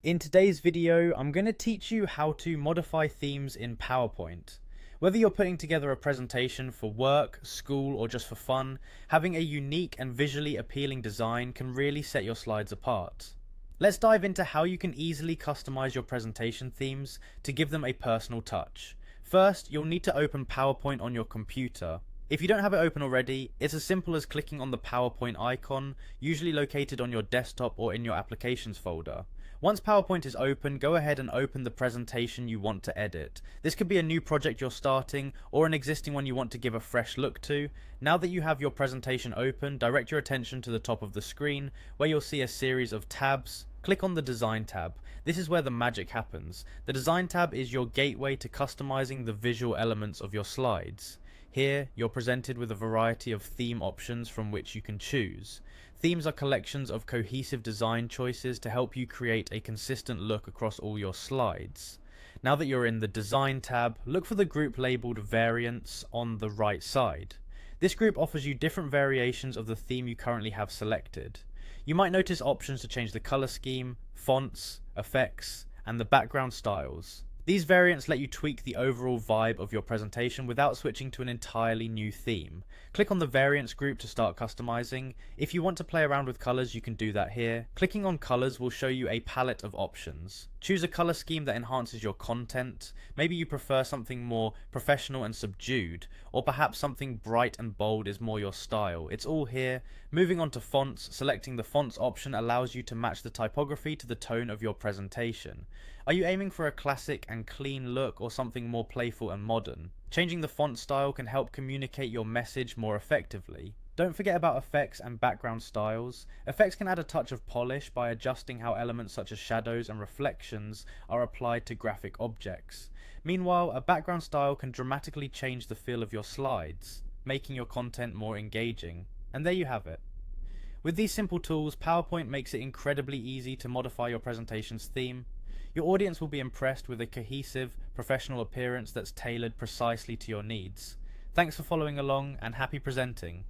In today's video, I'm going to teach you how to modify themes in PowerPoint. Whether you're putting together a presentation for work, school, or just for fun, having a unique and visually appealing design can really set your slides apart. Let's dive into how you can easily customize your presentation themes to give them a personal touch. First, you'll need to open PowerPoint on your computer. If you don't have it open already, it's as simple as clicking on the PowerPoint icon, usually located on your desktop or in your applications folder. Once PowerPoint is open, go ahead and open the presentation you want to edit. This could be a new project you're starting or an existing one you want to give a fresh look to. Now that you have your presentation open, direct your attention to the top of the screen where you'll see a series of tabs. Click on the Design tab. This is where the magic happens. The Design tab is your gateway to customizing the visual elements of your slides. Here, you're presented with a variety of theme options from which you can choose. Themes are collections of cohesive design choices to help you create a consistent look across all your slides. Now that you're in the Design tab, look for the group labeled Variants on the right side. This group offers you different variations of the theme you currently have selected. You might notice options to change the color scheme, fonts, effects, and the background styles. These variants let you tweak the overall vibe of your presentation without switching to an entirely new theme. Click on the Variants group to start customizing. If you want to play around with colors, you can do that here. Clicking on colors will show you a palette of options. Choose a color scheme that enhances your content. Maybe you prefer something more professional and subdued, or perhaps something bright and bold is more your style. It's all here. Moving on to fonts, selecting the fonts option allows you to match the typography to the tone of your presentation. Are you aiming for a classic and clean look or something more playful and modern? Changing the font style can help communicate your message more effectively. Don't forget about effects and background styles. Effects can add a touch of polish by adjusting how elements such as shadows and reflections are applied to graphic objects. Meanwhile, a background style can dramatically change the feel of your slides, making your content more engaging. And there you have it. With these simple tools, PowerPoint makes it incredibly easy to modify your presentation's theme. Your audience will be impressed with a cohesive, professional appearance that's tailored precisely to your needs. Thanks for following along and happy presenting.